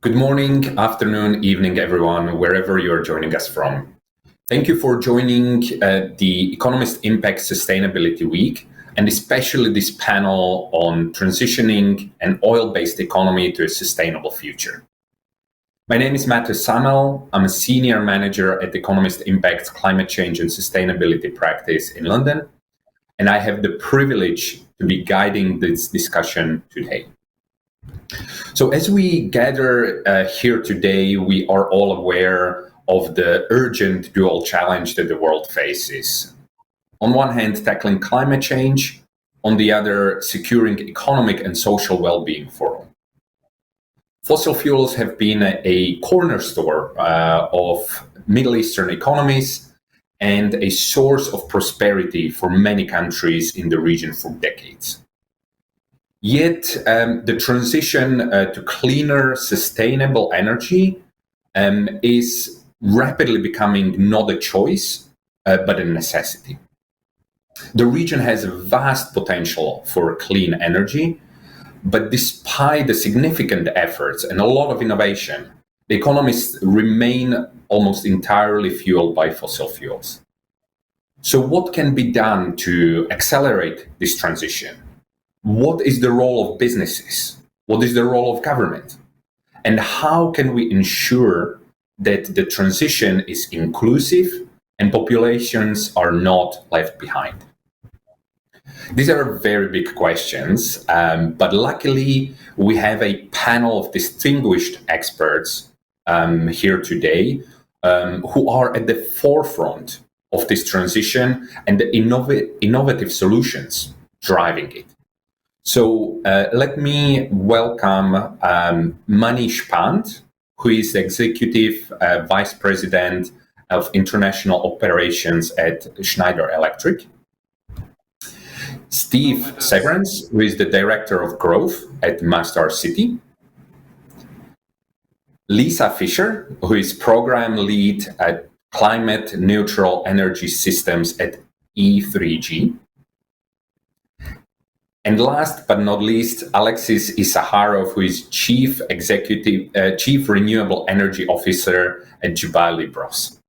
Good morning, afternoon, evening, everyone, wherever you're joining us from. Thank you for joining the Economist Impact Sustainability Week, and especially this panel on transitioning an oil-based economy to a sustainable future. My name is Matus Samel. I'm a senior manager at Economist Impact's climate change and sustainability practice in London, and I have the privilege to be guiding this discussion today. So as we gather here today, we are all aware of the urgent dual challenge that the world faces. On one hand, tackling climate change, on the other, securing economic and social well-being for all. Fossil fuels have been a cornerstone of Middle Eastern economies and a source of prosperity for many countries in the region for decades. Yet the transition to cleaner, sustainable energy is rapidly becoming not a choice, but a necessity. The region has a vast potential for clean energy, but despite the significant efforts and a lot of innovation, the economies remain almost entirely fueled by fossil fuels. So what can be done to accelerate this transition? What is the role of businesses? What is the role of government? And how can we ensure that the transition is inclusive and populations are not left behind? These are very big questions, but luckily we have a panel of distinguished experts here today who are at the forefront of this transition and the innovative solutions driving it. So let me welcome Manish Pant, who is Executive Vice President of International Operations at Schneider Electric. Steve Severance, who is the Director of Growth at Masdar City. Lisa Fischer, who is Program Lead at Climate Neutral Energy Systems at E3G. And last but not least, Alexis Issaharoff, who is Chief Renewable Energy Officer at Jubaili Bros.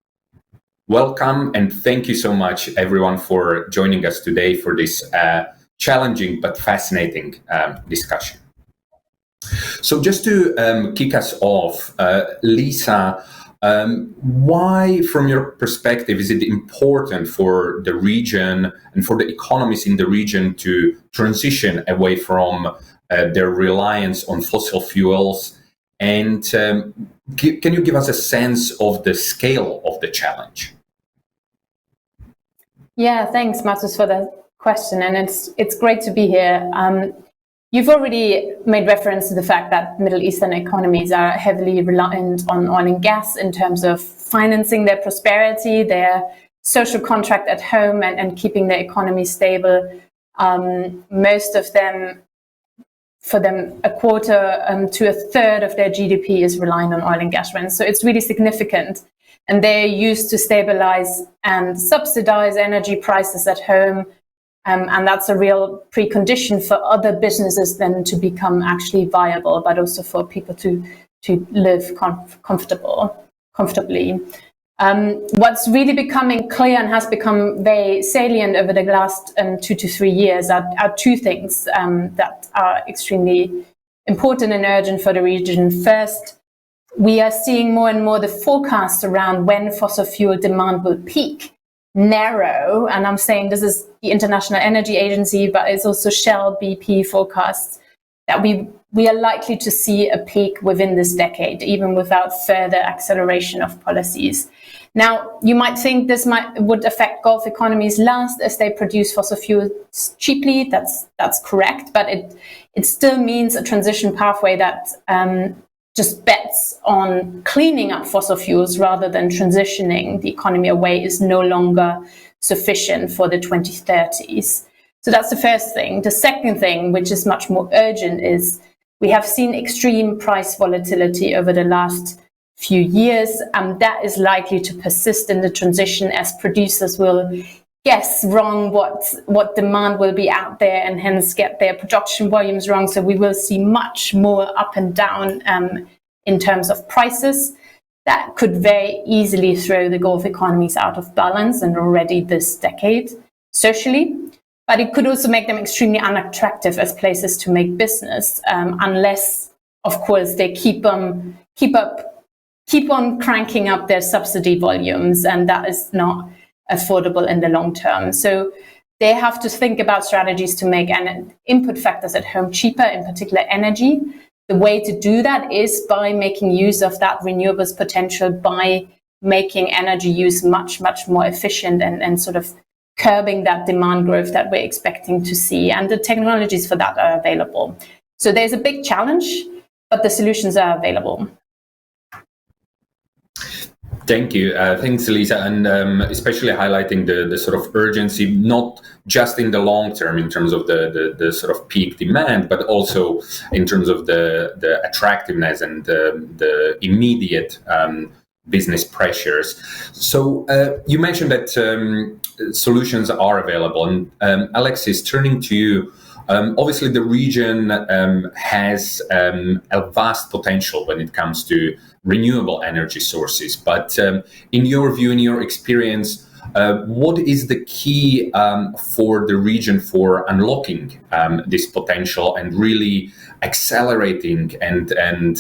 Welcome, and thank you so much, everyone, for joining us today for this challenging but fascinating discussion. So just to kick us off, Lisa, why, from your perspective, is it important for the region and for the economies in the region to transition away from their reliance on fossil fuels? And can you give us a sense of the scale of the challenge? Yeah, thanks, Matus, for the question, and it's great to be here. You've already made reference to the fact that Middle Eastern economies are heavily reliant on oil and gas in terms of financing their prosperity, their social contract at home, and keeping their economy stable. Most of them, for them, a quarter to a third of their GDP is relying on oil and gas rents. So it's really significant. And they're used to stabilize and subsidize energy prices at home. And that's a real precondition for other businesses then to become actually viable, but also for people to live comfortably. What's really becoming clear and has become very salient over the last 2 to 3 years are two things that are extremely important and urgent for the region. First, we are seeing more and more the forecasts around when fossil fuel demand will peak narrow, and I'm saying this is the International Energy Agency, but it's also Shell, BP forecasts that we are likely to see a peak within this decade, even without further acceleration of policies. Now, you might think this would affect Gulf economies last as they produce fossil fuels cheaply. That's correct, but it still means a transition pathway that just bets on cleaning up fossil fuels rather than transitioning the economy away is no longer sufficient for the 2030s. So that's the first thing. The second thing, which is much more urgent, is we have seen extreme price volatility over the last few years, and that is likely to persist in the transition as producers will guess wrong what demand will be out there and hence get their production volumes wrong. So we will see much more up and down in terms of prices, that could very easily throw the Gulf economies out of balance, and already this decade socially. But it could also make them extremely unattractive as places to make business, unless, of course, they keep on cranking up their subsidy volumes, and that is not affordable in the long term. So they have to think about strategies to make input factors at home cheaper, in particular energy. The way to do that is by making use of that renewables potential, by making energy use much, much more efficient, and sort of curbing that demand growth that we're expecting to see. And the technologies for that are available. So there's a big challenge, but the solutions are available. Thank you. Thanks, Lisa, and especially highlighting the sort of urgency, not just in the long term in terms of the sort of peak demand, but also in terms of the attractiveness and the immediate business pressures. So you mentioned that solutions are available. And Alexis, turning to you, obviously the region has a vast potential when it comes to renewable energy sources. But in your view, in your experience, what is the key for the region for unlocking this potential and really accelerating and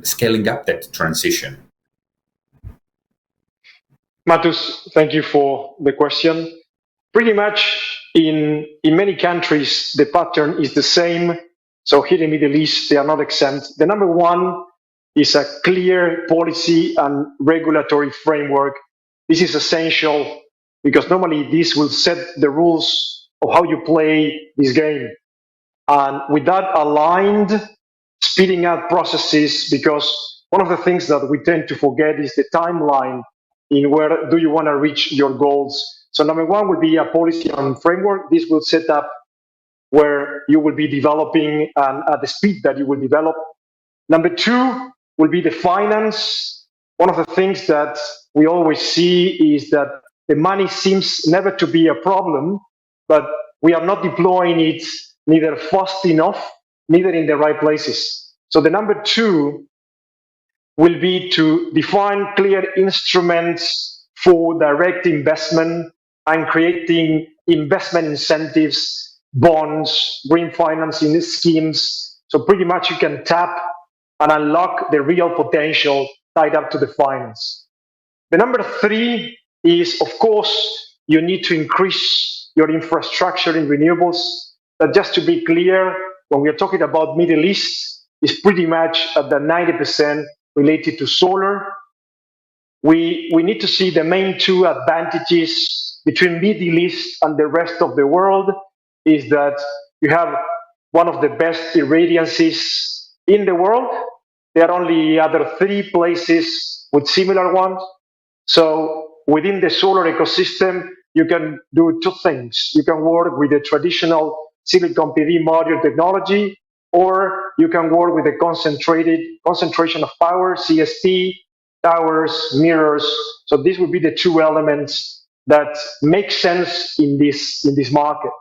scaling up that transition? Matus, thank you for the question. Pretty much in many countries, the pattern is the same. So here in the Middle East, they are not exempt. The number one is a clear policy and regulatory framework. This is essential because normally this will set the rules of how you play this game. And with that aligned, speeding up processes, because one of the things that we tend to forget is the timeline in where do you want to reach your goals. So number one would be a policy and framework. This will set up where you will be developing and at the speed that you will develop. Number two will be the finance. One of the things that we always see is that the money seems never to be a problem, but we are not deploying it neither fast enough, neither in the right places. So the number two will be to define clear instruments for direct investment and creating investment incentives, bonds, green financing schemes. So pretty much you can tap and unlock the real potential tied up to the finance. The number three is, of course, you need to increase your infrastructure in renewables. But just to be clear, when we are talking about Middle East, it's pretty much at the 90% related to solar. We need to see the main two advantages between Middle East and the rest of the world is that you have one of the best irradiances in the world. There are only other three places with similar ones. So within the solar ecosystem, you can do two things. You can work with the traditional silicon PV module technology, or you can work with a concentration of power, CSP, towers, mirrors. So these would be the two elements that make sense in this market.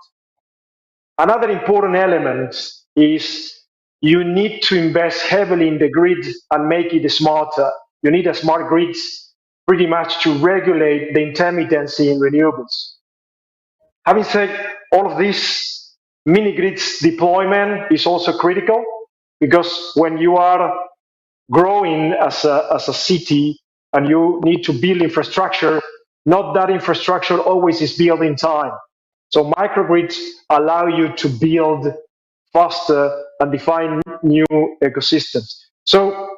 Another important element is you need to invest heavily in the grid and make it smarter. You need a smart grid pretty much to regulate the intermittency in renewables. Having said all of this, mini grids deployment is also critical, because when you are growing as a city and you need to build infrastructure, not that infrastructure always is built in time. So microgrids allow you to build faster and define new ecosystems. So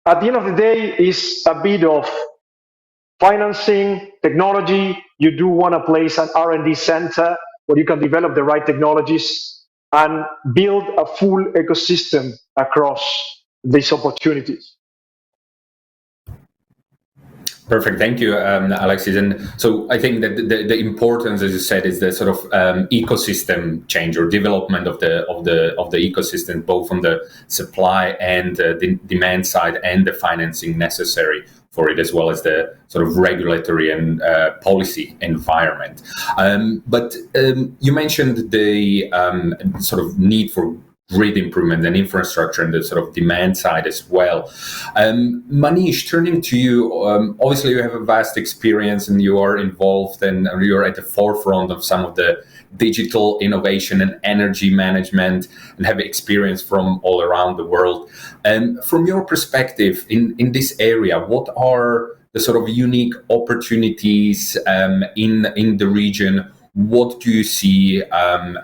at the end of the day, it's a bit of financing, technology. You do want to place an R&D center where you can develop the right technologies and build a full ecosystem across these opportunities. Perfect. Thank you, Alexis. And so I think that the importance, as you said, is the sort of ecosystem change or development of the ecosystem, both on the supply and the demand side, and the financing necessary for it, as well as the sort of regulatory and policy environment. But you mentioned the sort of need for grid improvement and infrastructure and the sort of demand side as well. Manish, turning to you, obviously you have a vast experience and you are involved and you're at the forefront of some of the digital innovation and energy management and have experience from all around the world. From your perspective in this area, what are the sort of unique opportunities in the region? What do you see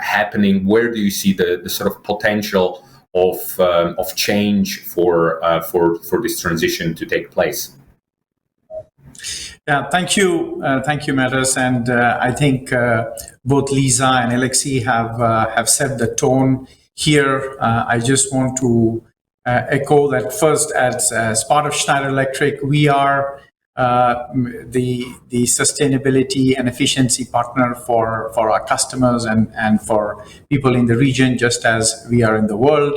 happening? Where do you see the sort of potential of change for this transition to take place? Yeah, thank you, Matus, and I think both Lisa and Alexis have set the tone here. I just want to echo that first, as part of Schneider Electric, we are the sustainability and efficiency partner for our customers and for people in the region, just as we are in the world.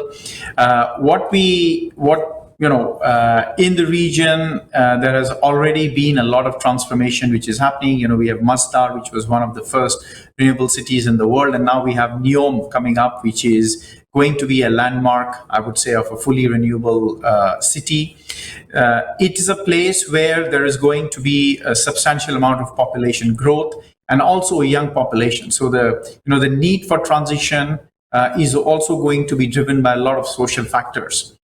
In the region, there has already been a lot of transformation which is happening. We have Masdar, which was one of the first renewable cities in the world, and now we have NEOM coming up, which is going to be a landmark, I would say, of a fully renewable city. It is a place where there is going to be a substantial amount of population growth and also a young population. So the need for transition is also going to be driven by a lot of social factors.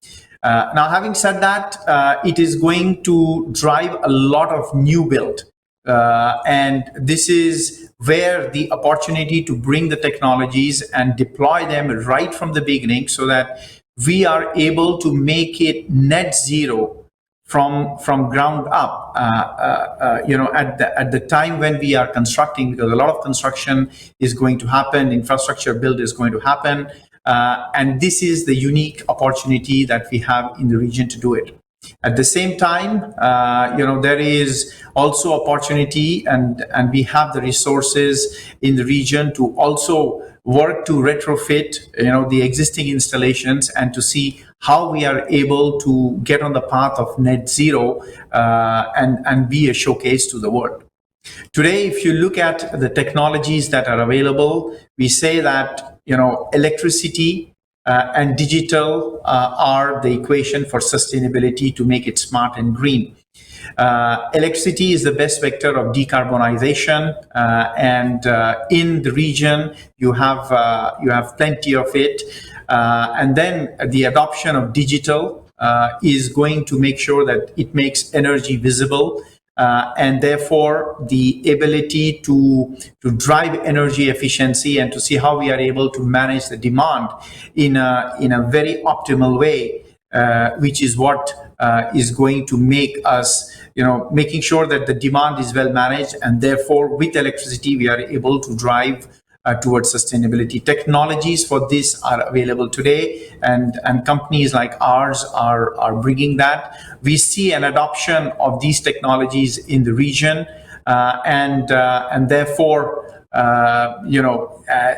Now, having said that, it is going to drive a lot of new build. And this is where the opportunity to bring the technologies and deploy them right from the beginning so that we are able to make it net zero from ground up, at the time when we are constructing, because a lot of construction is going to happen, infrastructure build is going to happen. And this is the unique opportunity that we have in the region to do it. At the same time, there is also opportunity, and we have the resources in the region to also work to retrofit, the existing installations and to see how we are able to get on the path of net zero and be a showcase to the world. Today, if you look at the technologies that are available, we say that electricity and digital are the equation for sustainability to make it smart and green. Electricity is the best vector of decarbonization, and in the region you have plenty of it. And then the adoption of digital is going to make sure that it makes energy visible. And therefore, the ability to drive energy efficiency and to see how we are able to manage the demand in a very optimal way, which is what is going to make us, making sure that the demand is well managed, and therefore, with electricity, we are able to drive towards sustainability. Technologies for this are available today, and companies like ours are bringing that. We see an adoption of these technologies in the region, and therefore,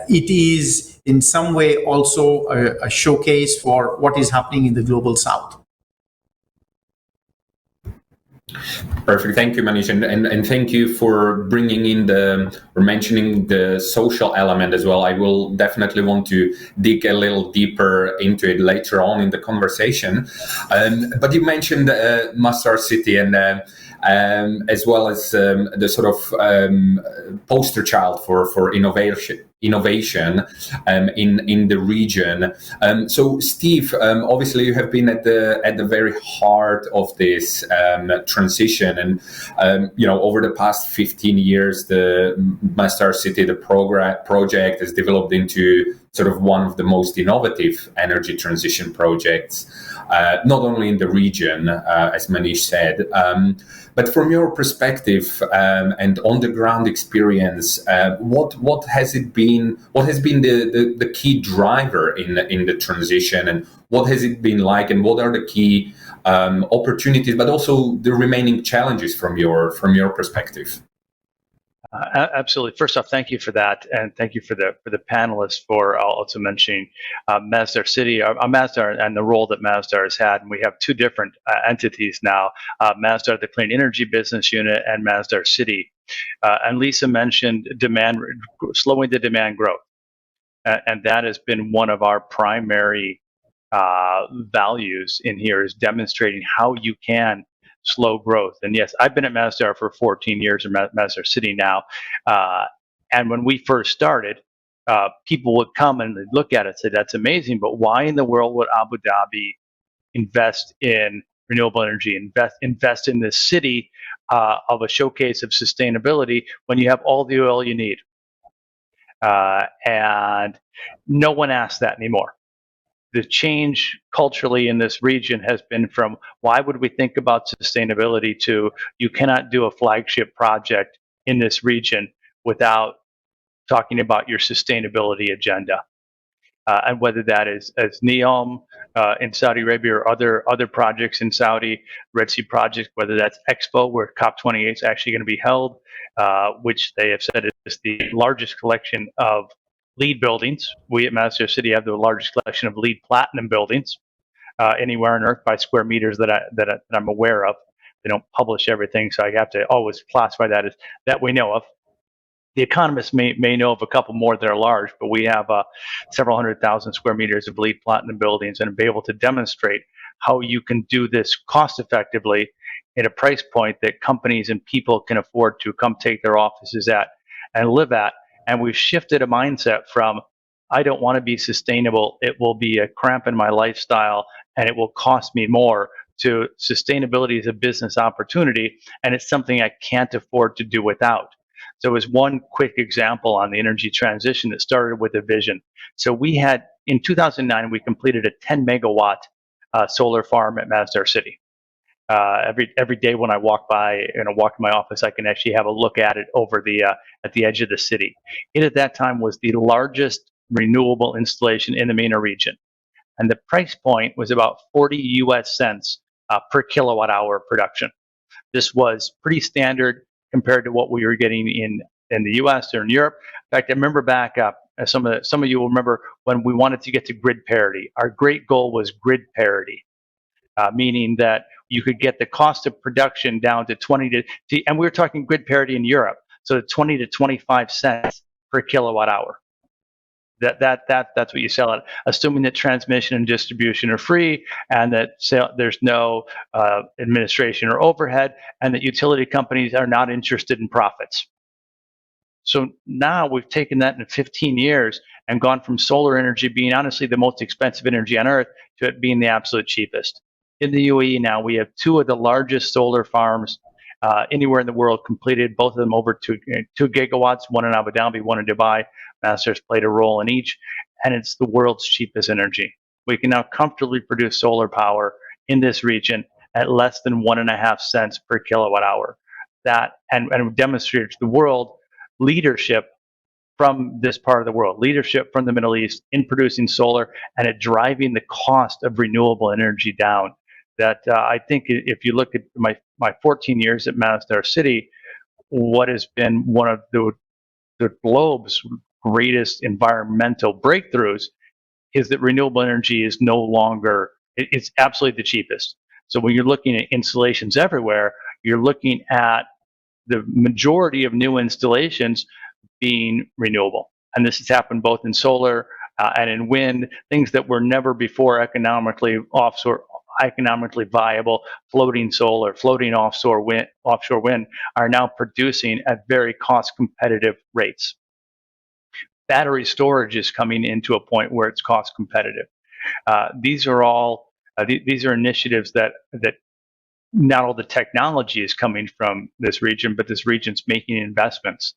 it is in some way also a showcase for what is happening in the global south. Perfect. Thank you, Manish. And thank you for bringing in or mentioning the social element as well. I will definitely want to dig a little deeper into it later on in the conversation. But you mentioned Masdar City and as well as the sort of poster child for innovation in the region. So, Steve, obviously you have been at the very heart of this transition, and over the past 15 years, the Masdar City, the project, has developed into sort of one of the most innovative energy transition projects, not only in the region, as Manish said, but from your perspective and on the ground experience, what has been the key driver in the transition, and what has it been like, and what are the key opportunities, but also the remaining challenges from your perspective? Absolutely. First off, thank you for that, and thank you for the panelists for also mentioning Masdar City, Masdar, and the role that Masdar has had. And we have two different entities now: Masdar, the Clean Energy Business Unit, and Masdar City. And Lisa mentioned slowing the demand growth. and that has been one of our primary values in here, is demonstrating how you can slow growth. And yes, I've been at Masdar for 14 years, or Masdar City now, and when we first started, people would come and they'd look at it and say, that's amazing, but why in the world would Abu Dhabi invest in renewable energy, invest in this city of a showcase of sustainability when you have all the oil you need? And no one asks that anymore. The change culturally in this region has been from, why would we think about sustainability, to, you cannot do a flagship project in this region without talking about your sustainability agenda. And whether that is as NEOM in Saudi Arabia, or other projects in Saudi, Red Sea project, whether that's Expo, where COP28 is actually going to be held, which they have said is the largest collection of LEED buildings. We at Masdar City have the largest collection of LEED Platinum buildings anywhere on Earth by square meters that I'm aware of. They don't publish everything, so I have to always classify that as that we know of. The economists may know of a couple more that are large, but we have several 100,000 square meters of LEED Platinum buildings, and be able to demonstrate how you can do this cost effectively at a price point that companies and people can afford to come take their offices at and live at. And we've shifted a mindset from, I don't want to be sustainable, it will be a cramp in my lifestyle and it will cost me more, to sustainability is a business opportunity and it's something I can't afford to do without. So as one quick example on the energy transition that started with a vision. So we had, in 2009, we completed a 10 megawatt solar farm at Masdar City. Every day when I walk by and I walk in my office, I can actually have a look at it over at the edge of the city. It at that time was the largest renewable installation in the MENA region, and the price point was about 40 US cents per kilowatt hour production. This was pretty standard compared to what we were getting in the US or in Europe. In fact, I remember back up, some of you will remember when we wanted to get to grid parity. Our great goal was grid parity, meaning that you could get the cost of production down to 20 to, and we were talking grid parity in Europe, so 20 to 25 cents per kilowatt hour. That's what you sell it, assuming that transmission and distribution are free, and that there's no administration or overhead, and that utility companies are not interested in profits. So now we've taken that in 15 years and gone from solar energy being honestly the most expensive energy on Earth to it being the absolute cheapest. In the UAE now, we have two of the largest solar farms anywhere in the world completed, both of them over 2 gigawatts, one in Abu Dhabi, one in Dubai. Masdar's played a role in each, and it's the world's cheapest energy. We can now comfortably produce solar power in this region at less than 1.5 cents per kilowatt hour. And demonstrated to the world leadership from this part of the world, leadership from the Middle East in producing solar and at driving the cost of renewable energy down. That I think if you look at my 14 years at Masdar City, what has been one of the globe's greatest environmental breakthroughs is that renewable energy is no longer, it's absolutely the cheapest. So when you're looking at installations everywhere, you're looking at the majority of new installations being renewable. And this has happened both in solar and in wind, things that were never before economically viable. Floating solar, floating offshore wind are now producing at very cost competitive rates. Battery storage is coming into a point where it's cost competitive. These are all these are initiatives that not all the technology is coming from this region, but this region's making investments.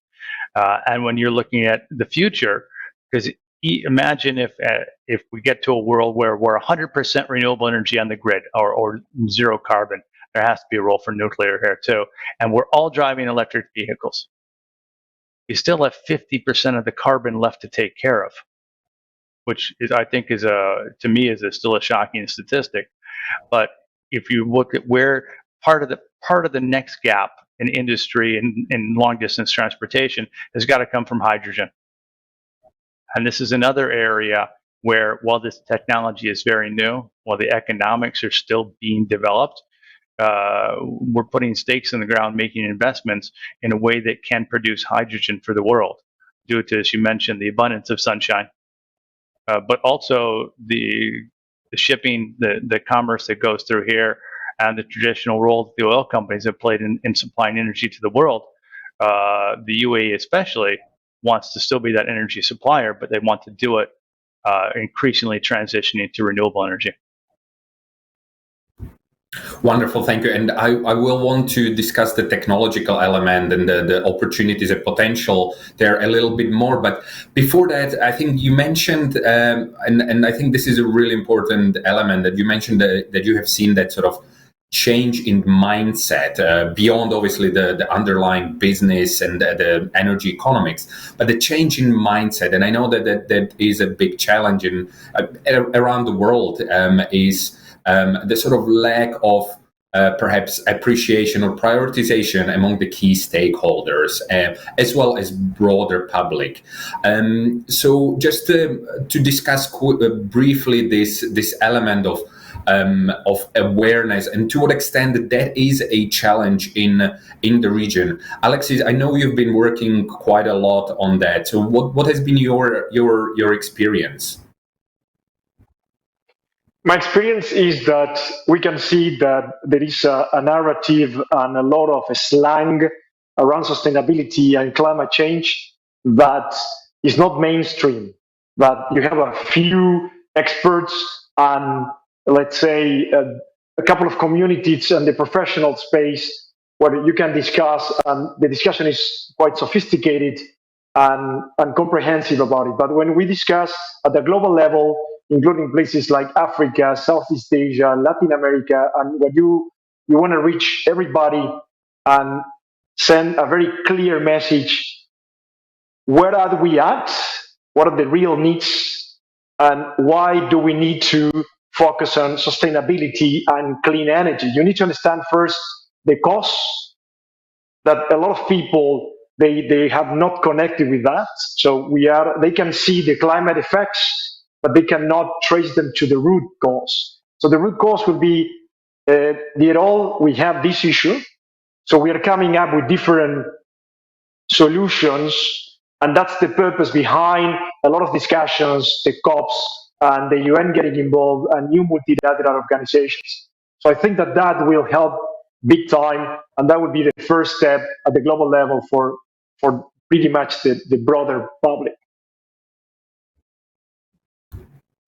And when you're looking at the future, because imagine if we get to a world where we're 100% renewable energy on the grid, or zero carbon, there has to be a role for nuclear here too, and we're all driving electric vehicles. You still have 50% of the carbon left to take care of, which is, I think, to me, still a shocking statistic. But if you look at where part of the next gap in industry and in long distance transportation has got to come from hydrogen. And this is another area where, while this technology is very new, while the economics are still being developed, we're putting stakes in the ground, making investments in a way that can produce hydrogen for the world, due to, as you mentioned, the abundance of sunshine. but also the shipping, the commerce that goes through here, and the traditional role that the oil companies have played in supplying energy to the world. The UAE especially wants to still be that energy supplier, but they want to do it increasingly transitioning to renewable energy. Wonderful, thank you. And I will want to discuss the technological element and the opportunities and potential there a little bit more. But before that, I think you mentioned, and I think this is a really important element, that you mentioned that you have seen that sort of change in mindset beyond obviously the underlying business and the energy economics, but the change in mindset. And I know that is a big challenge around the world, is the sort of lack of perhaps appreciation or prioritization among the key stakeholders, as well as broader public. So just to discuss briefly this element of awareness, and to what extent that is a challenge in the region. Alexis, I know you've been working quite a lot on that. So what has been your experience? My experience is that we can see that there is a narrative and a lot of slang around sustainability and climate change that is not mainstream, that you have a few experts and, let's say, a couple of communities and the professional space where you can discuss, and the discussion is quite sophisticated and comprehensive about it. But when we discuss at the global level, including places like Africa, Southeast Asia, Latin America, and where you want to reach everybody and send a very clear message, where are we at? What are the real needs? And why do we need to focus on sustainability and clean energy? You need to understand first the costs that a lot of people, they have not connected with that. So they can see the climate effects, but they cannot trace them to the root cause. So the root cause will be, we have this issue. So we are coming up with different solutions, and that's the purpose behind a lot of discussions, the COPs, and the UN getting involved, and new multilateral organizations. So I think that will help big time, and that would be the first step at the global level for pretty much the broader public.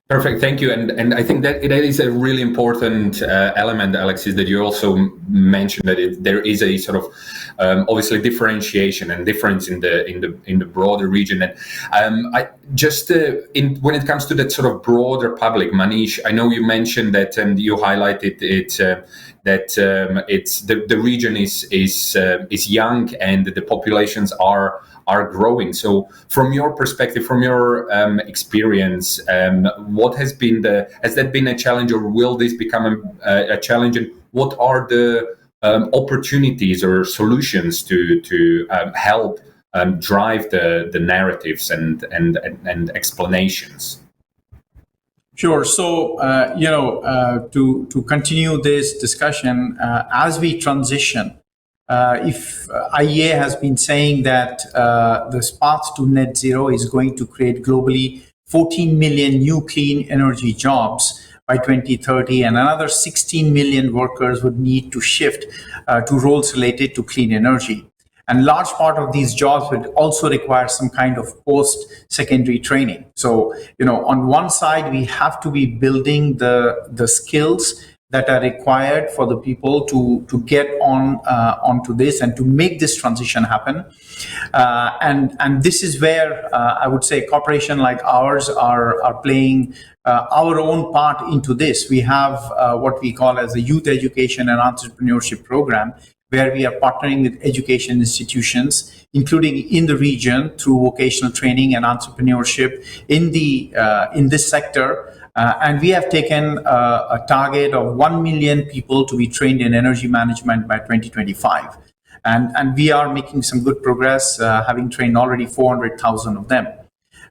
Perfect, thank you. And I think that is a really important element, Alexis, that you also mentioned, that there is a sort of obviously differentiation and difference in the broader region. And I just when it comes to that sort of broader public, Manish, I know you mentioned that, and you highlighted it, that it's the region is young and the populations are growing. So from your perspective, from your experience, what has that been a challenge, or will this become a challenge? And what are the opportunities or solutions to help drive the narratives and explanations? Sure. So, to continue this discussion, as we transition, if IEA has been saying that the path to net zero is going to create globally 14 million new clean energy jobs by 2030, and another 16 million workers would need to shift to roles related to clean energy. And large part of these jobs would also require some kind of post-secondary training. So, on one side, we have to be building the skills that are required for the people to get onto this and to make this transition happen. And this is where I would say corporations like ours are playing our own part into this. We have what we call as the Youth Education and Entrepreneurship Program, where we are partnering with education institutions, including in the region, through vocational training and entrepreneurship in this sector. And we have taken a target of 1 million people to be trained in energy management by 2025. And we are making some good progress, having trained already 400,000 of them.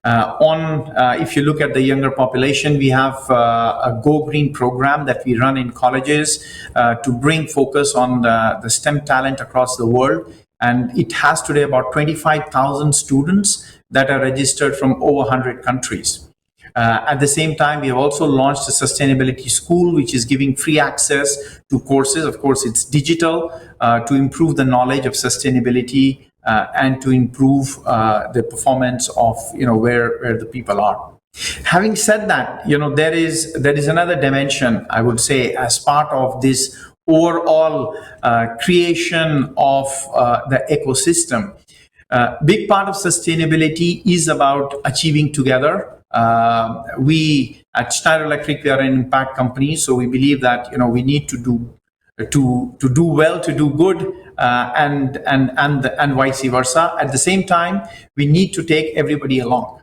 If you look at the younger population, we have a Go Green program that we run in colleges to bring focus on the STEM talent across the world. And it has today about 25,000 students that are registered from over 100 countries. At the same time, we have also launched a sustainability school, which is giving free access to courses. Of course, it's digital to improve the knowledge of sustainability and to improve the performance of where the people are. Having said that, there is another dimension, I would say, as part of this overall creation of the ecosystem. Big part of sustainability is about achieving together. We at Schneider Electric, we are an impact company, so we believe that we need to do well, to do good, and vice versa. At the same time, we need to take everybody along.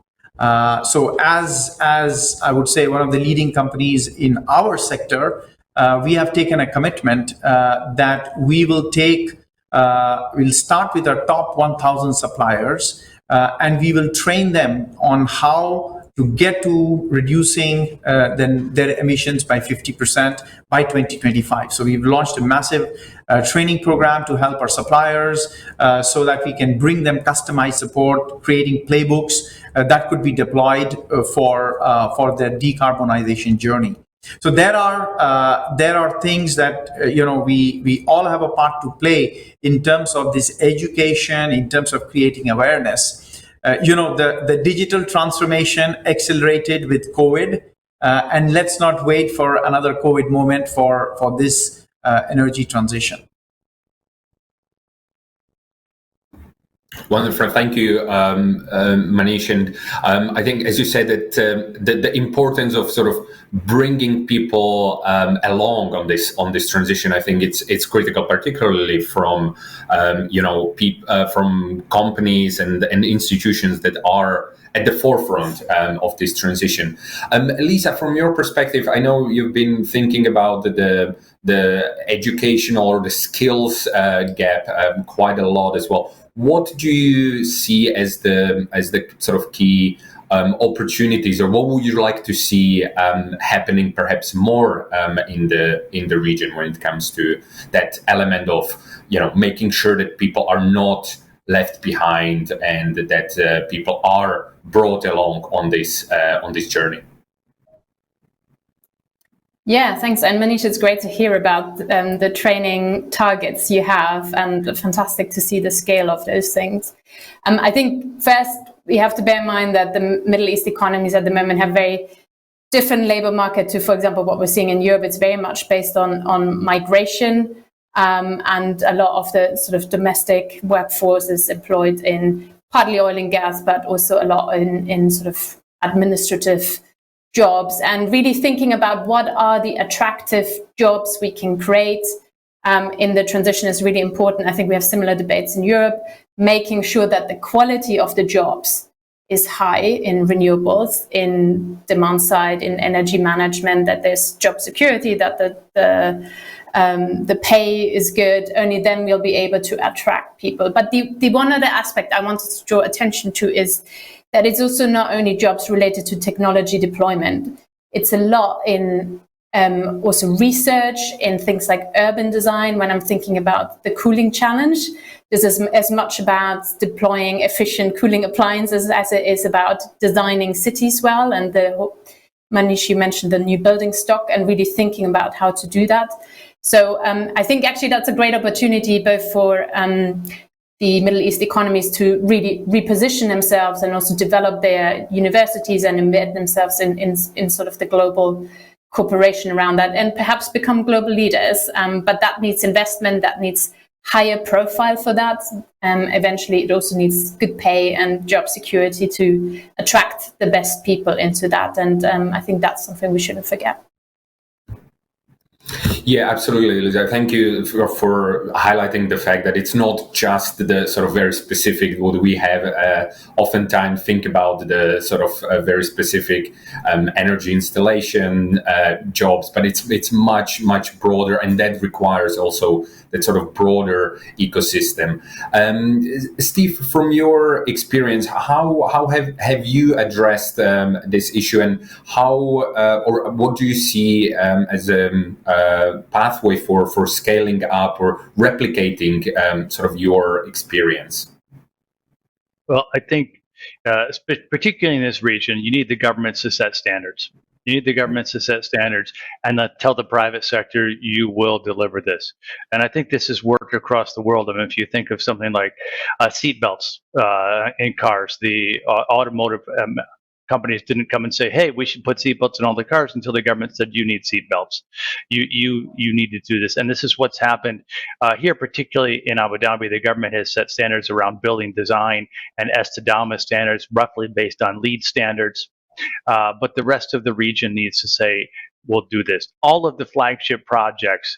So as I would say, one of the leading companies in our sector, we have taken a commitment that we will we'll start with our top 1,000 suppliers, and we will train them on how to get to reducing their emissions by 50% by 2025. So we've launched a massive training program to help our suppliers so that we can bring them customized support, creating playbooks that could be deployed for their decarbonization journey. So there are things that we all have a part to play in terms of this education, in terms of creating awareness. The digital transformation accelerated with COVID, and let's not wait for another COVID moment for this energy transition. Wonderful, thank you, Manish. And I think, as you said, that the importance of sort of bringing people along on this transition, I think it's critical, particularly from from companies and institutions that are at the forefront of this transition. Lisa, from your perspective, I know you've been thinking about the educational or the skills gap quite a lot as well. What do you see as the sort of key opportunities, or what would you like to see happening perhaps more in the region when it comes to that element of making sure that people are not left behind and that people are brought along on this journey? Yeah, thanks. And Manish, it's great to hear about the training targets you have, and fantastic to see the scale of those things. I think first we have to bear in mind that the Middle East economies at the moment have very different labor market to, for example, what we're seeing in Europe. It's very much based on migration, and a lot of the sort of domestic workforce is employed in partly oil and gas, but also a lot in sort of administrative jobs, and really thinking about what are the attractive jobs we can create in the transition is really important. I think we have similar debates in Europe, making sure that the quality of the jobs is high in renewables, in demand side, in energy management, that there's job security, that the pay is good. Only then we'll be able to attract people. But the one other aspect I wanted to draw attention to is that it's also not only jobs related to technology deployment. It's a lot in also research in things like urban design. When I'm thinking about the cooling challenge, this is as much about deploying efficient cooling appliances as it is about designing cities well. And Manish, you mentioned the new building stock and really thinking about how to do that. So I think actually that's a great opportunity both for the Middle East economies to really reposition themselves and also develop their universities and embed themselves in sort of the global cooperation around that, and perhaps become global leaders. But that needs investment, that needs higher profile for that. Eventually, it also needs good pay and job security to attract the best people into that. And I think that's something we shouldn't forget. Yeah, absolutely, Lisa. Thank you for highlighting the fact that it's not just the sort of very specific, what we have oftentimes think about the sort of very specific energy installation jobs, but it's much, much broader, and that requires also that sort of broader ecosystem. Steve, from your experience, how have you addressed this issue, and how or what do you see as a pathway for scaling up or replicating sort of your experience? Well, I think particularly in this region, you need the governments to set standards. You need the governments to set standards and tell the private sector, you will deliver this. And I think this has worked across the world. I mean, if you think of something like seatbelts in cars, the automotive companies didn't come and say, hey, we should put seatbelts in all the cars until the government said, you need seatbelts. You need to do this. And this is what's happened here, particularly in Abu Dhabi. The government has set standards around building design and Estidama standards, roughly based on LEED standards. But the rest of the region needs to say, we'll do this. All of the flagship projects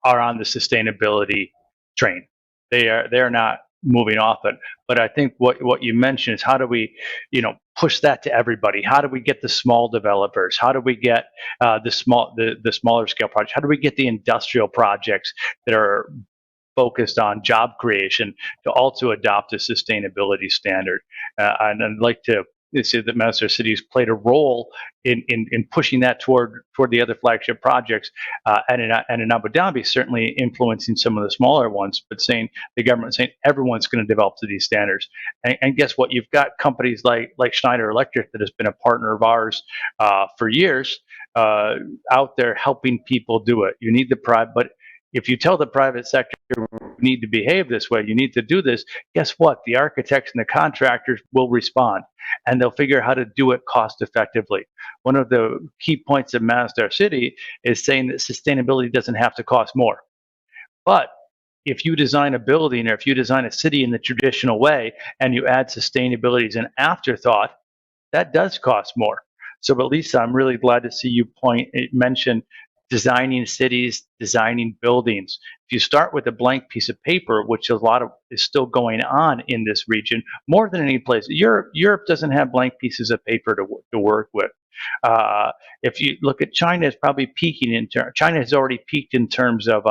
are on the sustainability train. They're not moving off it. But I think what you mentioned is, how do we, push that to everybody? How do we get the small developers? How do we get the smaller scale projects? How do we get the industrial projects that are focused on job creation to also adopt a sustainability standard? And I'd like to say that Masdar City has played a role in pushing that toward the other flagship projects, and in Abu Dhabi, certainly influencing some of the smaller ones, but the government saying everyone's going to develop to these standards. And guess what? You've got companies like Schneider Electric that has been a partner of ours for years out there helping people do it. You need the private, but if you tell the private sector you need to behave this way, you need to do this, guess what? The architects and the contractors will respond, and they'll figure out how to do it cost effectively. One of the key points of Masdar City is saying that sustainability doesn't have to cost more. But if you design a building, or if you design a city in the traditional way and you add sustainability as an afterthought, that does cost more. So, but Lisa, I'm really glad to see you mention designing cities, designing buildings. If you start with a blank piece of paper, which a lot of is still going on in this region, more than any place, Europe doesn't have blank pieces of paper to work with. If you look at China, it's probably peaking China has already peaked in terms of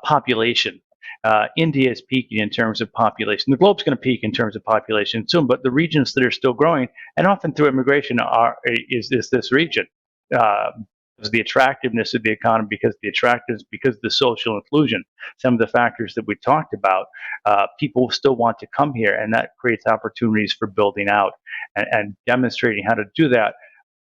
population. India is peaking in terms of population. The globe's going to peak in terms of population soon, but the regions that are still growing, and often through immigration, is this region. The attractiveness of the economy, because of the social inclusion, some of the factors that we talked about, people still want to come here, and that creates opportunities for building out and demonstrating how to do that.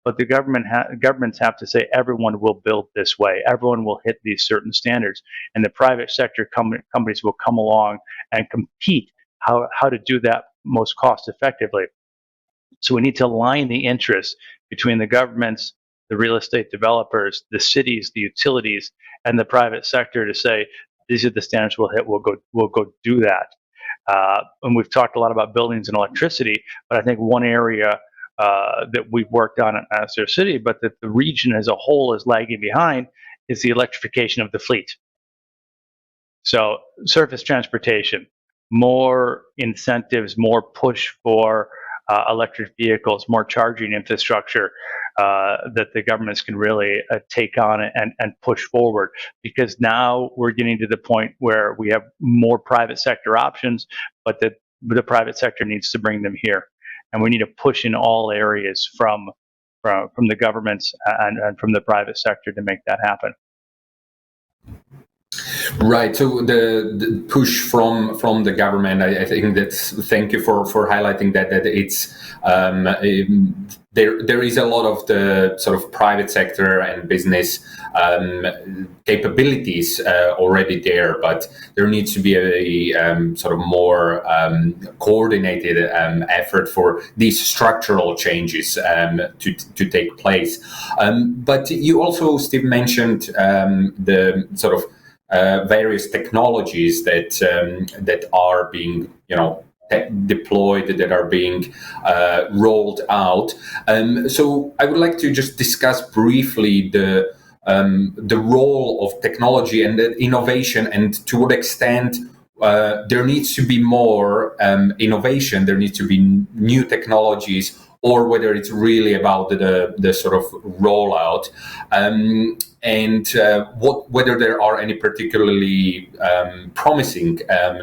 But the governments have to say everyone will build this way, everyone will hit these certain standards, and the private sector companies will come along and compete how to do that most cost effectively. So we need to align the interests between the governments, the real estate developers, the cities, the utilities, and the private sector to say, these are the standards we'll hit, we'll go do that. And we've talked a lot about buildings and electricity, but I think one area that we've worked on at Masdar City, but that the region as a whole is lagging behind, is the electrification of the fleet. So surface transportation, more incentives, more push for electric vehicles, more charging infrastructure that the governments can really take on and push forward, because now we're getting to the point where we have more private sector options, but the private sector needs to bring them here, and we need to push in all areas from the governments and from the private sector to make that happen. Right. So the push from the government, I think thank you for highlighting that it's there is a lot of the sort of private sector and business capabilities already there, but there needs to be a sort of more coordinated effort for these structural changes to take place. But you also, Steve, mentioned the sort of various technologies that are being, deployed, that are being rolled out. So I would like to just discuss briefly the role of technology and the innovation, and to what extent there needs to be more innovation, there needs to be new technologies, or whether it's really about the sort of rollout, and whether there are any particularly promising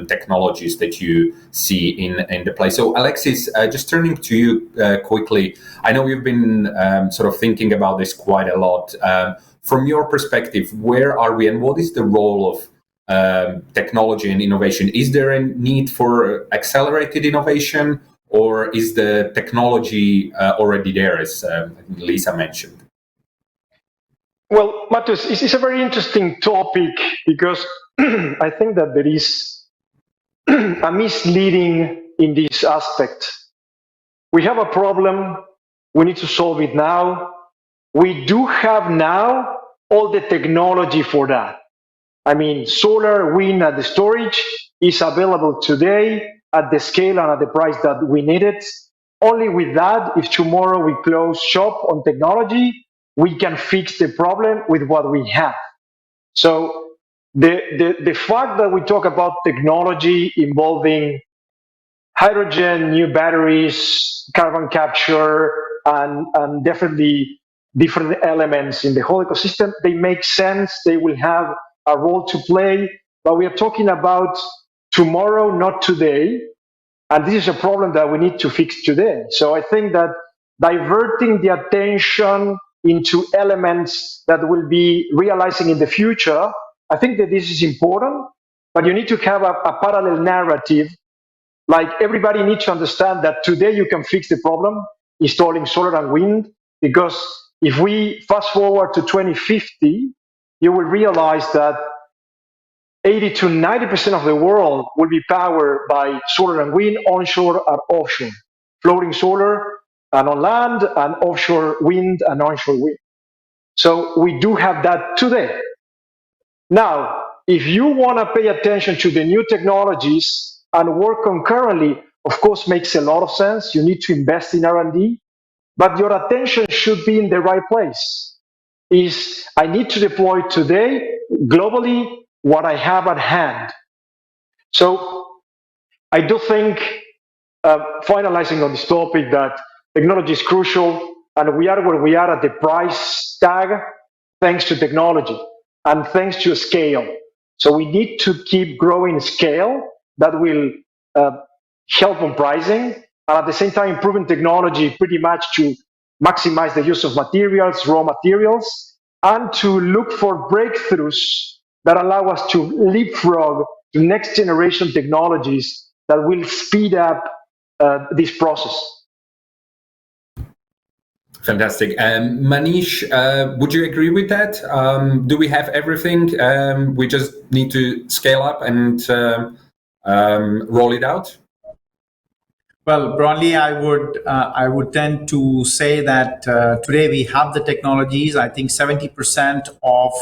technologies that you see in the place. So, Alexis, just turning to you quickly, I know you've been sort of thinking about this quite a lot. From your perspective, where are we, and what is the role of technology and innovation? Is there a need for accelerated innovation, or is the technology already there, as Lisa mentioned? Well, Matus, it's a very interesting topic because I think that there is a misleading in this aspect. We have a problem, we need to solve it now. We do have now all the technology for that. I mean, solar, wind, and the storage is available today at the scale and at the price that we need it. Only with that, if tomorrow we close shop on technology, we can fix the problem with what we have. So the fact that we talk about technology involving hydrogen, new batteries, carbon capture, and definitely different elements in the whole ecosystem, they make sense, they will have a role to play, but we are talking about tomorrow, not today, and this is a problem that we need to fix today. So I think that diverting the attention into elements that will be realizing in the future, I think that this is important, but you need to have a parallel narrative. Like, everybody needs to understand that today you can fix the problem installing solar and wind, because if we fast forward to 2050, you will realize that 80 to 90% of the world will be powered by solar and wind, onshore and offshore, floating solar and on land, and offshore wind and onshore wind. So we do have that today. Now, if you want to pay attention to the new technologies and work concurrently, of course, makes a lot of sense. You need to invest in R&D, but your attention should be in the right place. Is I need to deploy today, globally, what I have at hand. So I do think, finalizing on this topic, that technology is crucial, and we are where we are at the price tag thanks to technology and thanks to scale. So we need to keep growing scale that will help on pricing, and at the same time improving technology pretty much to maximize the use of materials, raw materials, and to look for breakthroughs that allow us to leapfrog to next generation technologies that will speed up this process. Fantastic. Manish, would you agree with that? Do we have everything? We just need to scale up and roll it out? Well, broadly, I would tend to say that today we have the technologies. I think 70% of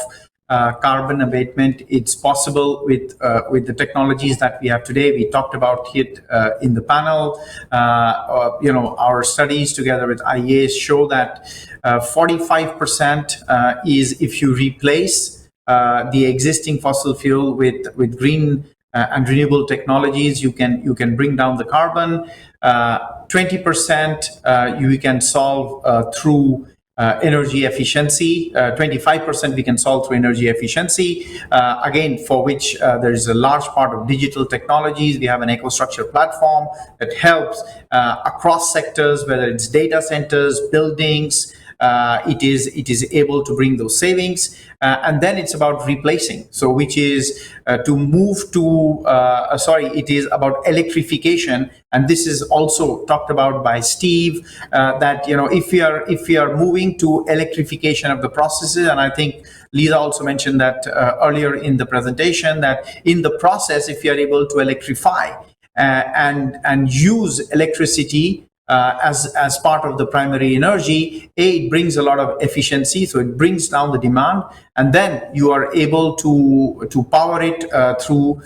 carbon abatement, it's possible with the technologies that we have today. We talked about it in the panel. Our studies together with IEA show that 45% is if you replace the existing fossil fuel with green and renewable technologies, you can bring down the carbon. 20% you can solve through energy efficiency. 25% we can solve through energy efficiency, again, for which there is a large part of digital technologies. We have an EcoStruxure platform that helps across sectors, whether it's data centers, buildings. It is able to bring those savings, and then it's about replacing. So, which is to move to it is about electrification, and this is also talked about by Steve. That if we are moving to electrification of the processes, and I think Lisa also mentioned that earlier in the presentation, that in the process, if you are able to electrify and use electricity as part of the primary energy, it brings a lot of efficiency, so it brings down the demand, and then you are able to power it through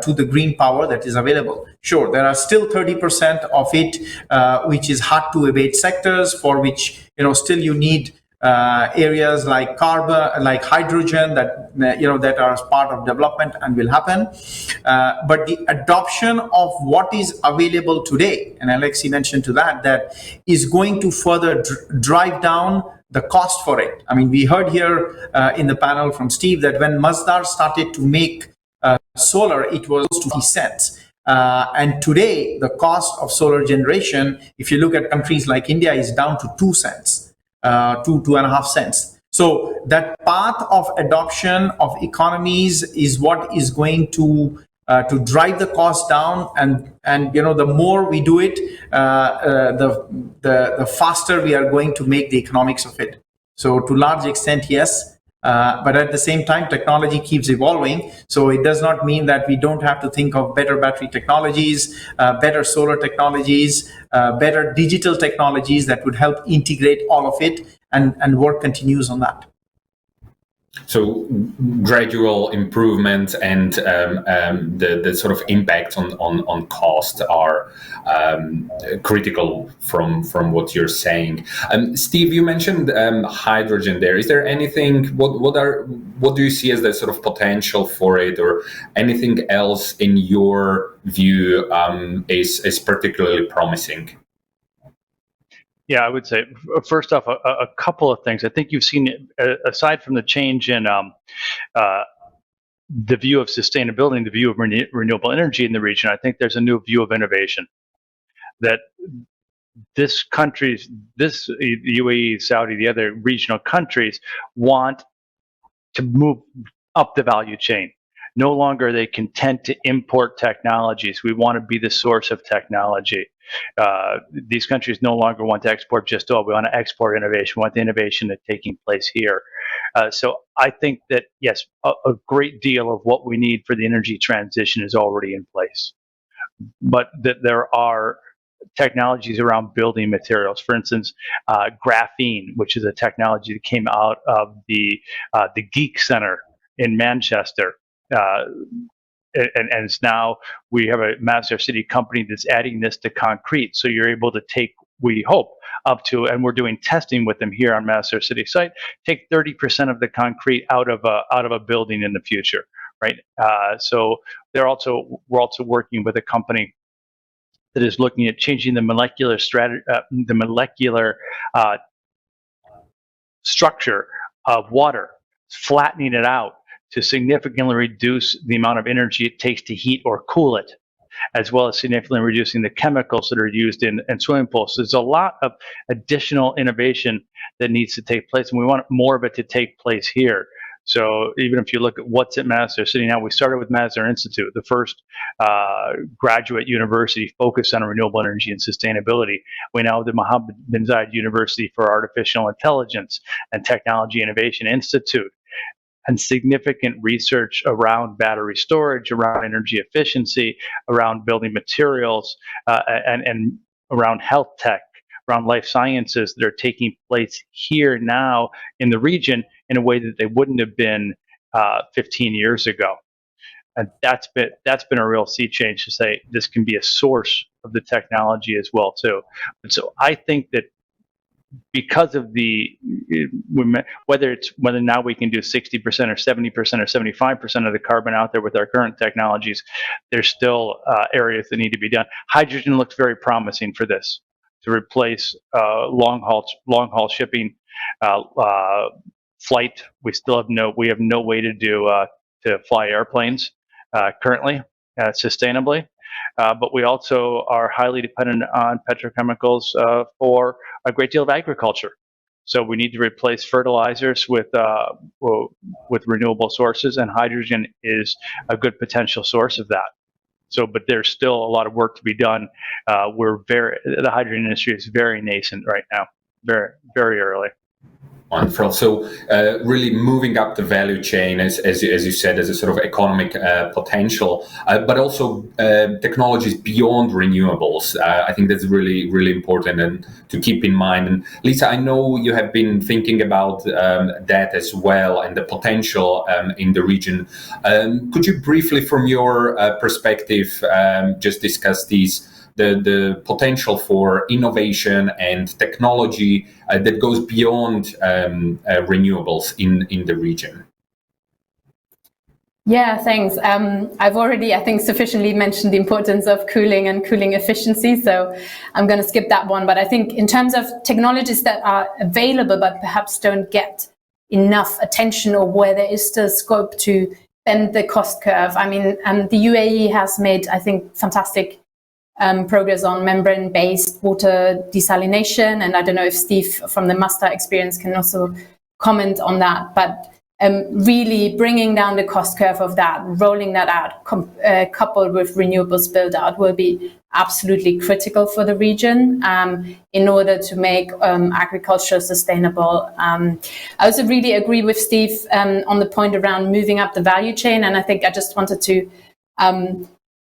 to the green power that is available. Sure, there are still 30% of it which is hard to abate sectors, for which still you need areas like carbon, like hydrogen, that are part of development and will happen. But the adoption of what is available today, and Alexis mentioned to that is going to further drive down the cost for it. I mean, we heard here in the panel from Steve that when Masdar started to make solar, it was 50 cents. And today, the cost of solar generation, if you look at countries like India, is down to 2 cents. 2.5 cents. So that path of adoption of economies is what is going to to drive the cost down, and the more we do it, the faster we are going to make the economics of it. So to large extent, yes. But at the same time, technology keeps evolving. So it does not mean that we don't have to think of better battery technologies, better solar technologies, better digital technologies that would help integrate all of it, and work continues on that. So gradual improvement and the sort of impact on cost are critical from what you're saying. Steve, you mentioned hydrogen there. Is there anything? What do you see as the sort of potential for it, or anything else in your view is particularly promising? Yeah, I would say, first off, a couple of things. I think you've seen, aside from the change in the view of sustainability and the view of renewable energy in the region, I think there's a new view of innovation. That this UAE, Saudi, the other regional countries want to move up the value chain. No longer are they content to import technologies. We want to be the source of technology. These countries no longer want to export just oil. We want to export innovation. We want the innovation that's taking place here. So I think that, yes, a great deal of what we need for the energy transition is already in place. But that there are technologies around building materials. For instance, graphene, which is a technology that came out of the Geek Center in Manchester. And now we have a Masdar City company that's adding this to concrete. So you're able to take, we hope, up to, and we're doing testing with them here on Masdar City site, take 30% of the concrete out of a building in the future, right? So we're also working with a company that is looking at changing the molecular structure of water, flattening it out to significantly reduce the amount of energy it takes to heat or cool it, as well as significantly reducing the chemicals that are used in swimming pools. So there's a lot of additional innovation that needs to take place, and we want more of it to take place here. So even if you look at what's at Masdar City now, we started with Masdar Institute, the first graduate university focused on renewable energy and sustainability. We now have the Mohammed bin Zayed University for Artificial Intelligence and Technology Innovation Institute, and significant research around battery storage, around energy efficiency, around building materials, and around health tech, around life sciences that are taking place here now in the region in a way that they wouldn't have been 15 years ago. And that's been a real sea change to say this can be a source of the technology as well too. And so I think that because of whether now we can do 60% or 70% or 75% of the carbon out there with our current technologies, there's still areas that need to be done. Hydrogen looks very promising for this, to replace long haul shipping, flight. We have no way to fly airplanes currently sustainably. But we also are highly dependent on petrochemicals for a great deal of agriculture. So we need to replace fertilizers with renewable sources, and hydrogen is a good potential source of that. So, but there's still a lot of work to be done. The hydrogen industry is very nascent right now, very, very early. Wonderful. So really moving up the value chain, as you said, as a sort of economic potential, but also technologies beyond renewables. I think that's really, really important and to keep in mind. And Lisa, I know you have been thinking about that as well and the potential in the region. Could you briefly, from your perspective, just discuss the potential for innovation and technology that goes beyond renewables in the region? Yeah, thanks. I've already, I think, sufficiently mentioned the importance of cooling and cooling efficiency, so I'm going to skip that one. But I think in terms of technologies that are available but perhaps don't get enough attention, or where there is still scope to bend the cost curve, I mean, the UAE has made, I think, fantastic progress on membrane-based water desalination. And I don't know if Steve from the Masdar experience can also comment on that. But really bringing down the cost curve of that, rolling that out, coupled with renewables build out, will be absolutely critical for the region in order to make agriculture sustainable. I also really agree with Steve on the point around moving up the value chain, and I think I just wanted to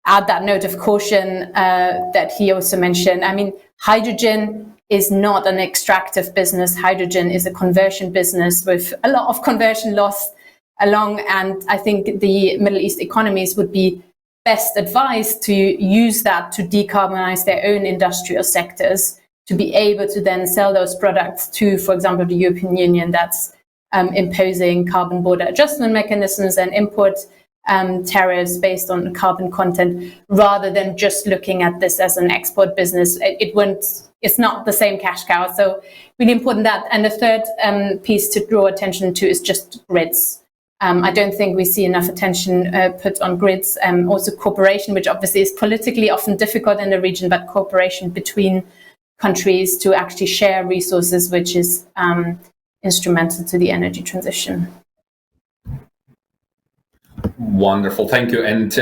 add that note of caution that he also mentioned. I mean, hydrogen is not an extractive business. Hydrogen is a conversion business with a lot of conversion loss along. And I think the Middle East economies would be best advised to use that to decarbonize their own industrial sectors, to be able to then sell those products to, for example, the European Union that's imposing carbon border adjustment mechanisms and import tariffs based on carbon content, rather than just looking at this as an export business. It's not the same cash cow. So really important that. And the third piece to draw attention to is just grids. I don't think we see enough attention put on grids. Also cooperation, which obviously is politically often difficult in the region, but cooperation between countries to actually share resources, which is instrumental to the energy transition. Wonderful, thank you. And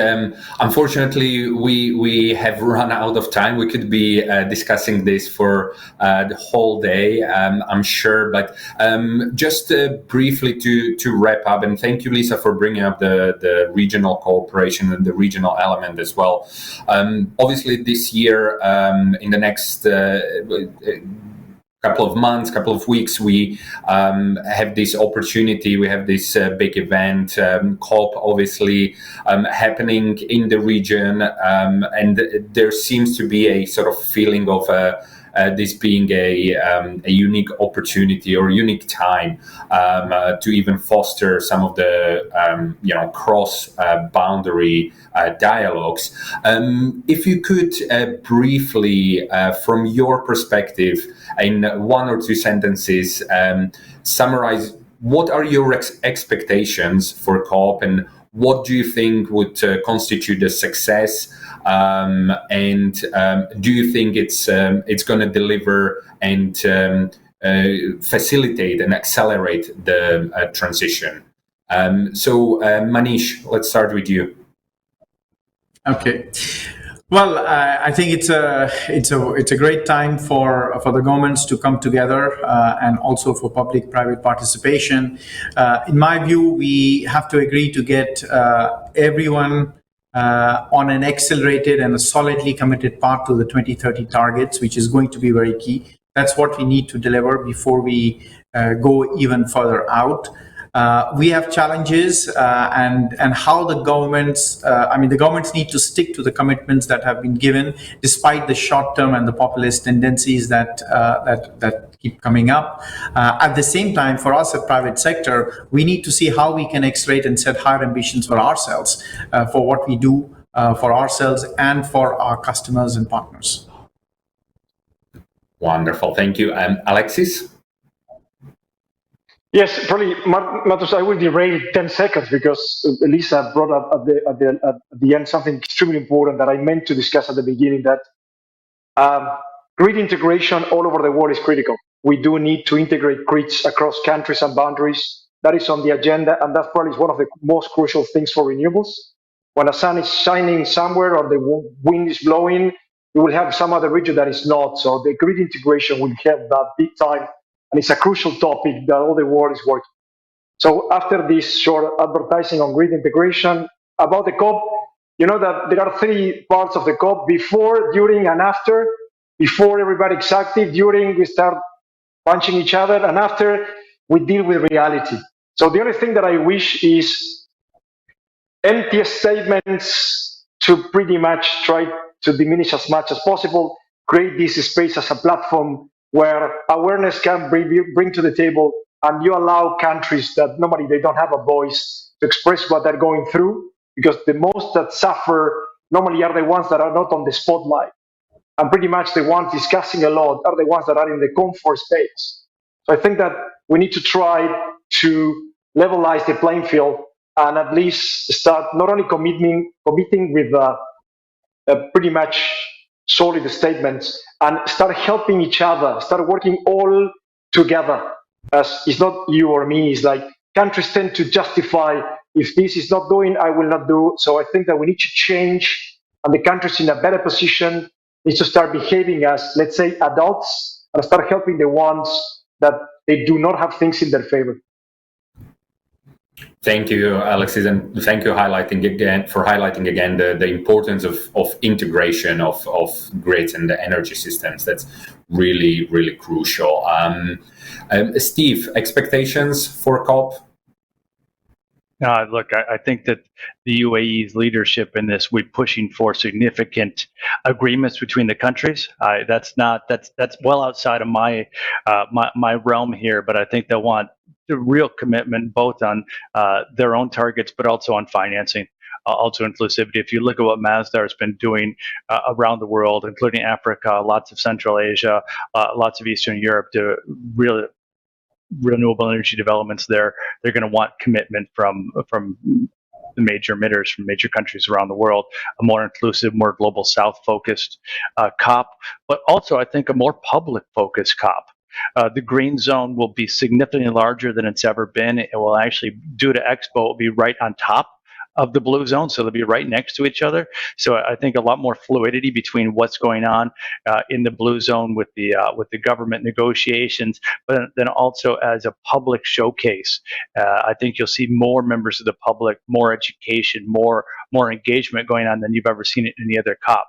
unfortunately, we have run out of time. We could be discussing this for the whole day, I'm sure. But just briefly to wrap up, and thank you, Lisa, for bringing up the regional cooperation and the regional element as well. Obviously, this year, in the next couple of months, couple of weeks, we have this opportunity. We have this big event, COP, obviously happening in the region, and there seems to be a sort of feeling of this being a unique opportunity or unique time to even foster some of the cross boundary dialogues. If you could briefly, from your perspective, in one or two sentences, summarize what are your expectations for COP, and what do you think would constitute a success? And do you think it's going to deliver and facilitate and accelerate the transition? So, Manish, let's start with you. Okay. Well, I think it's a great time for the governments to come together and also for public-private participation. In my view, we have to agree to get everyone on an accelerated and a solidly committed path to the 2030 targets, which is going to be very key. That's what we need to deliver before we go even further out. We have challenges and how the governments, the governments need to stick to the commitments that have been given, despite the short-term and the populist tendencies that keep coming up. At the same time, for us at private sector, we need to see how we can accelerate and set higher ambitions for ourselves, for what we do for ourselves and for our customers and partners. Wonderful, thank you. Alexis? Yes, probably, Matus, I will derail 10 seconds because Lisa brought up at the end something extremely important that I meant to discuss at the beginning, that grid integration all over the world is critical. We do need to integrate grids across countries and boundaries. That is on the agenda, and that probably is one of the most crucial things for renewables. When the sun is shining somewhere or the wind is blowing, you will have some other region that is not. So the grid integration will help that big time. And it's a crucial topic that all the world is working. So after this short advertising on grid integration, about the COP, you know that there are three parts of the COP: before, during, and after. Before, everybody's active; during, we start punching each other; and after, we deal with reality. So the only thing that I wish is empty statements to pretty much try to diminish as much as possible, create this space as a platform where awareness can bring to the table, and you allow countries that normally they don't have a voice to express what they're going through, because the most that suffer normally are the ones that are not on the spotlight. And pretty much the ones discussing a lot are the ones that are in the comfort space. So I think that we need to try to levelize the playing field and at least start not only committing with pretty much solid statements, and start helping each other, start working all together. As it's not you or me, it's like countries tend to justify, if this is not doing, I will not do. So I think that we need to change, and the countries in a better position need to start behaving as, let's say, adults, and start helping the ones that they do not have things in their favor. Thank you, Alexis, and thank you for highlighting again the importance of integration of grids and the energy systems. That's really, really crucial. Steve, expectations for COP? Look, I think that the UAE's leadership in this, we're pushing for significant agreements between the countries. That's well outside of my realm here, but I think they want the real commitment both on their own targets, but also on financing, also inclusivity. If you look at what Masdar has been doing around the world, including Africa, lots of Central Asia, lots of Eastern Europe, to really renewable energy developments there, they're going to want commitment from the major emitters from major countries around the world, a more inclusive, more global south focused COP, but also I think a more public focused COP. The green zone will be significantly larger than it's ever been. It will actually, due to Expo, it will be right on top of the blue zone, so they'll be right next to each other. So I think a lot more fluidity between what's going on in the blue zone with the government negotiations, but then also as a public showcase. I think you'll see more members of the public, more education, more engagement going on than you've ever seen at any other COP.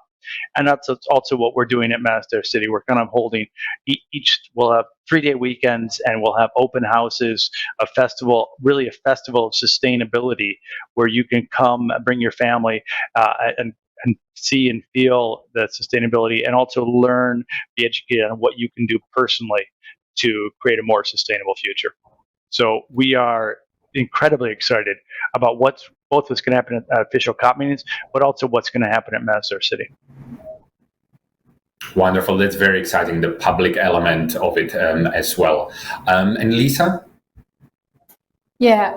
And that's also what we're doing at Masdar City. We're kind of holding we'll have 3-day weekends, and we'll have open houses, a festival of sustainability where you can come, bring your family, and see and feel the sustainability, and also learn, be educated on what you can do personally to create a more sustainable future. So we are incredibly excited about what's going to happen at official COP meetings, but also what's going to happen at Masdar City. Wonderful. That's very exciting, the public element of it as well. And Lisa? Yeah,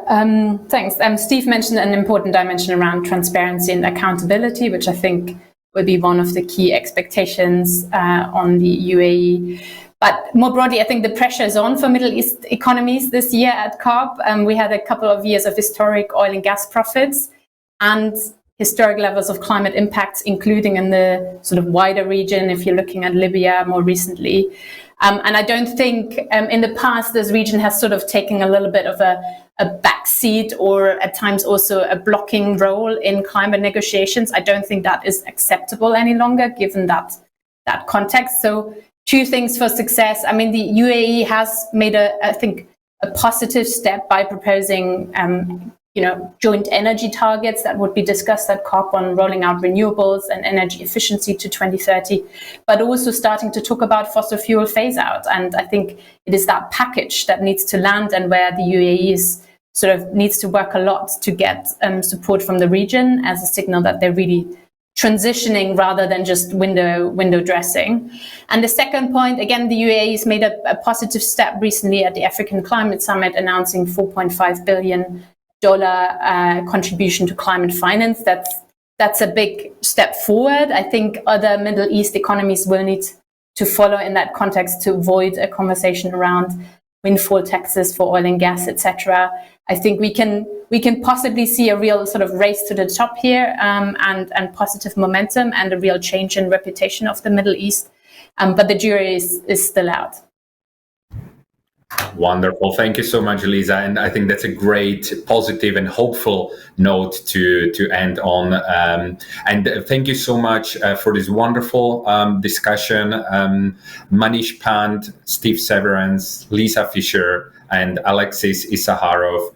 thanks. Steve mentioned an important dimension around transparency and accountability, which I think will be one of the key expectations on the UAE. But more broadly, I think the pressure is on for Middle East economies this year at COP. We had a couple of years of historic oil and gas profits and historic levels of climate impacts, including in the sort of wider region, if you're looking at Libya more recently. And I don't think in the past this region has sort of taken a little bit of a backseat, or at times also a blocking role in climate negotiations. I don't think that is acceptable any longer, given that context. So 2 things for success. I mean, the UAE has made I think a positive step by proposing joint energy targets that would be discussed at COP on rolling out renewables and energy efficiency to 2030, but also starting to talk about fossil fuel phase out. And I think it is that package that needs to land, and where the UAE needs to work a lot to get support from the region as a signal that they're really transitioning rather than just window dressing. And the second point, again, the UAE has made a positive step recently at the African Climate Summit, announcing $4.5 billion contribution to climate finance. That's a big step forward. I think other Middle East economies will need to follow in that context to avoid a conversation around windfall taxes for oil and gas, etc. I think we can possibly see a real sort of race to the top here, and positive momentum and a real change in reputation of the Middle East. But the jury is still out. Wonderful. Thank you so much, Lisa. And I think that's a great, positive and hopeful note to end on. And thank you so much for this wonderful discussion. Manish Pant, Steve Severance, Lisa Fischer, and Alexis Issaharoff.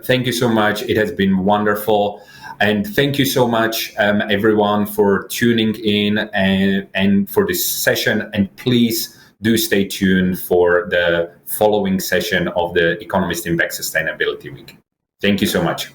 Thank you so much. It has been wonderful. And thank you so much, everyone, for tuning in and for this session. And please do stay tuned for the following session of the Economist Impact Sustainability Week. Thank you so much.